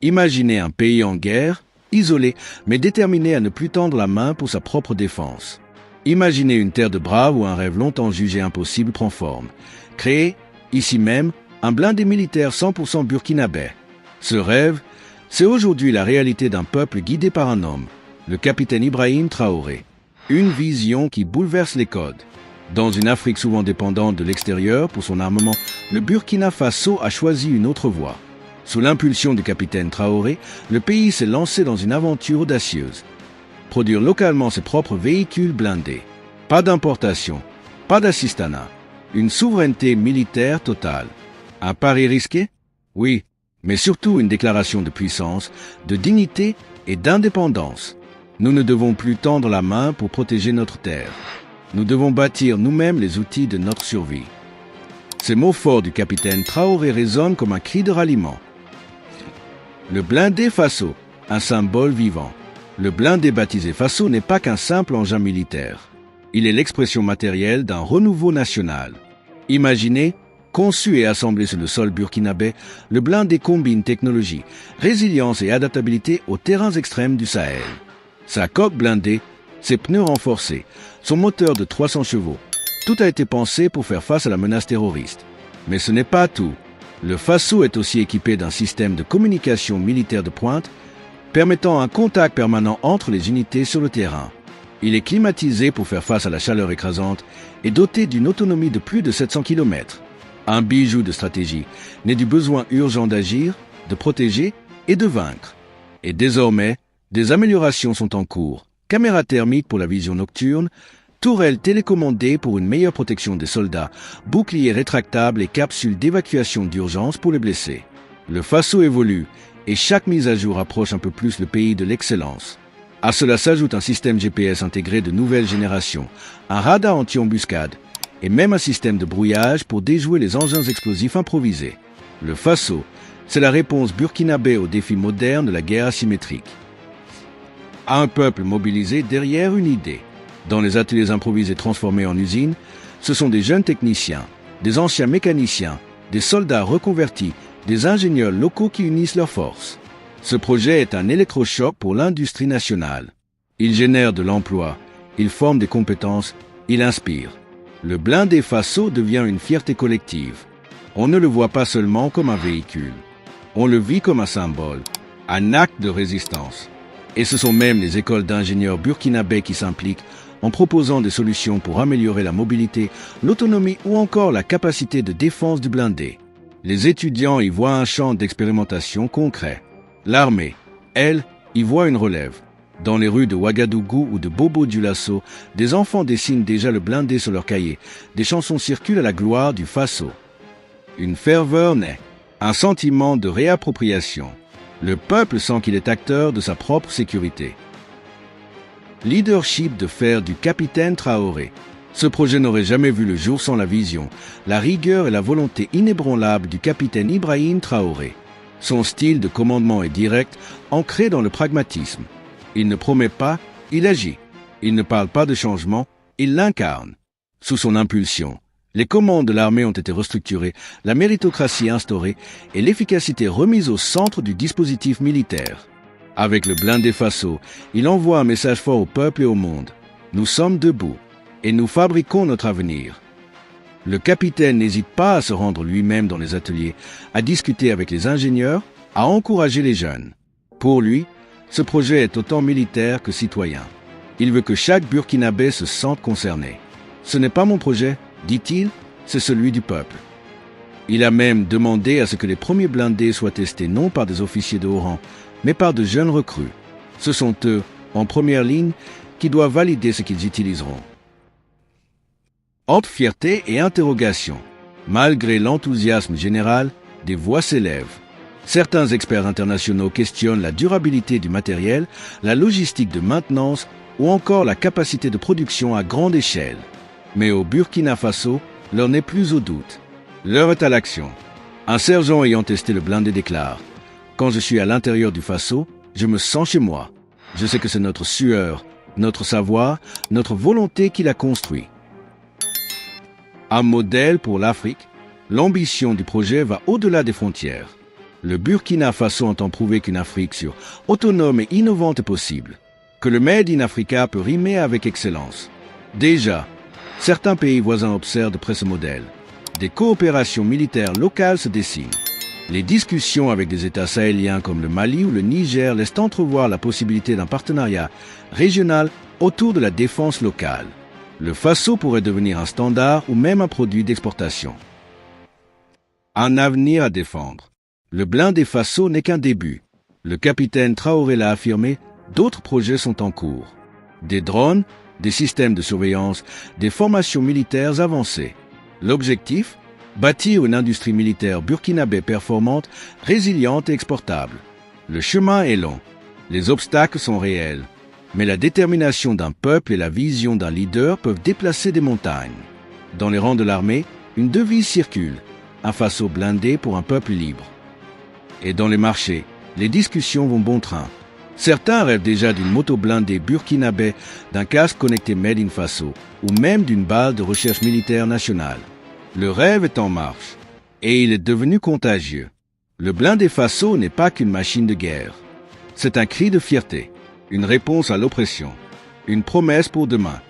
Imaginez un pays en guerre, isolé, mais déterminé à ne plus tendre la main pour sa propre défense. Imaginez une terre de braves où un rêve longtemps jugé impossible prend forme. Créer, ici même, un blindé militaire 100% burkinabé. Ce rêve, c'est aujourd'hui la réalité d'un peuple guidé par un homme, le capitaine Ibrahim Traoré. Une vision qui bouleverse les codes. Dans une Afrique souvent dépendante de l'extérieur pour son armement, le Burkina Faso a choisi une autre voie. Sous l'impulsion du capitaine Traoré, le pays s'est lancé dans une aventure audacieuse. Produire localement ses propres véhicules blindés. Pas d'importation, pas d'assistanat. Une souveraineté militaire totale. Un pari risqué? Oui, mais surtout une déclaration de puissance, de dignité et d'indépendance. Nous ne devons plus tendre la main pour protéger notre terre. Nous devons bâtir nous-mêmes les outils de notre survie. Ces mots forts du capitaine Traoré résonnent comme un cri de ralliement. Le blindé Faso, un symbole vivant. Le blindé baptisé Faso n'est pas qu'un simple engin militaire. Il est l'expression matérielle d'un renouveau national. Imaginez, conçu et assemblé sur le sol burkinabé, le blindé combine technologie, résilience et adaptabilité aux terrains extrêmes du Sahel. Sa coque blindée, ses pneus renforcés, son moteur de 300 chevaux. Tout a été pensé pour faire face à la menace terroriste. Mais ce n'est pas tout. Le Faso est aussi équipé d'un système de communication militaire de pointe, permettant un contact permanent entre les unités sur le terrain. Il est climatisé pour faire face à la chaleur écrasante et doté d'une autonomie de plus de 700 km. Un bijou de stratégie, né du besoin urgent d'agir, de protéger et de vaincre. Et désormais, des améliorations sont en cours. Caméras thermiques pour la vision nocturne, tourelles télécommandées pour une meilleure protection des soldats, boucliers rétractables et capsules d'évacuation d'urgence pour les blessés. Le Faso évolue et chaque mise à jour approche un peu plus le pays de l'excellence. À cela s'ajoute un système GPS intégré de nouvelle génération, un radar anti-embuscade et même un système de brouillage pour déjouer les engins explosifs improvisés. Le Faso, c'est la réponse burkinabé aux défis modernes de la guerre asymétrique. À un peuple mobilisé derrière une idée. Dans les ateliers improvisés transformés en usines, ce sont des jeunes techniciens, des anciens mécaniciens, des soldats reconvertis, des ingénieurs locaux qui unissent leurs forces. Ce projet est un électrochoc pour l'industrie nationale. Il génère de l'emploi, il forme des compétences, il inspire. Le blindé Faso devient une fierté collective. On ne le voit pas seulement comme un véhicule. On le vit comme un symbole, un acte de résistance. Et ce sont même les écoles d'ingénieurs burkinabés qui s'impliquent en proposant des solutions pour améliorer la mobilité, l'autonomie ou encore la capacité de défense du blindé. Les étudiants y voient un champ d'expérimentation concret. L'armée, elle, y voit une relève. Dans les rues de Ouagadougou ou de Bobo-Dioulasso, des enfants dessinent déjà le blindé sur leurs cahiers. Des chansons circulent à la gloire du Faso. Une ferveur naît, un sentiment de réappropriation. Le peuple sent qu'il est acteur de sa propre sécurité. Leadership de fer du capitaine Traoré. Ce projet n'aurait jamais vu le jour sans la vision, la rigueur et la volonté inébranlable du capitaine Ibrahim Traoré. Son style de commandement est direct, ancré dans le pragmatisme. Il ne promet pas, il agit. Il ne parle pas de changement, il l'incarne. Sous son impulsion, les commandes de l'armée ont été restructurées, la méritocratie instaurée et l'efficacité remise au centre du dispositif militaire. Avec le blindé Faso, il envoie un message fort au peuple et au monde. Nous sommes debout et nous fabriquons notre avenir. Le capitaine n'hésite pas à se rendre lui-même dans les ateliers, à discuter avec les ingénieurs, à encourager les jeunes. Pour lui, ce projet est autant militaire que citoyen. Il veut que chaque Burkinabé se sente concerné. Ce n'est pas mon projet, dit-il, c'est celui du peuple. Il a même demandé à ce que les premiers blindés soient testés non par des officiers de haut rang, mais par de jeunes recrues. Ce sont eux, en première ligne, qui doivent valider ce qu'ils utiliseront. Entre fierté et interrogation, malgré l'enthousiasme général, des voix s'élèvent. Certains experts internationaux questionnent la durabilité du matériel, la logistique de maintenance ou encore la capacité de production à grande échelle. Mais au Burkina Faso, l'heure n'est plus au doute. L'heure est à l'action. Un sergent ayant testé le blindé déclare « Quand je suis à l'intérieur du Faso, je me sens chez moi. Je sais que c'est notre sueur, notre savoir, notre volonté qui l'a construit. » Un modèle pour l'Afrique, l'ambition du projet va au-delà des frontières. Le Burkina Faso entend prouver qu'une Afrique autonome et innovante est possible, que le Made in Africa peut rimer avec excellence. Déjà, certains pays voisins observent de près ce modèle. Des coopérations militaires locales se dessinent. Les discussions avec des États sahéliens comme le Mali ou le Niger laissent entrevoir la possibilité d'un partenariat régional autour de la défense locale. Le Faso pourrait devenir un standard ou même un produit d'exportation. Un avenir à défendre. Le blindé Faso n'est qu'un début. Le capitaine Traoré l'a affirmé, d'autres projets sont en cours. Des drones, des systèmes de surveillance, des formations militaires avancées. L'objectif ? Bâtir une industrie militaire burkinabé performante, résiliente et exportable. Le chemin est long. Les obstacles sont réels. Mais la détermination d'un peuple et la vision d'un leader peuvent déplacer des montagnes. Dans les rangs de l'armée, une devise circule. Un Faso blindé pour un peuple libre. Et dans les marchés, les discussions vont bon train. Certains rêvent déjà d'une moto blindée burkinabé, d'un casque connecté Made in Faso, ou même d'une base de recherche militaire nationale. Le rêve est en marche, et il est devenu contagieux. Le blindé Faso n'est pas qu'une machine de guerre. C'est un cri de fierté, une réponse à l'oppression, une promesse pour demain.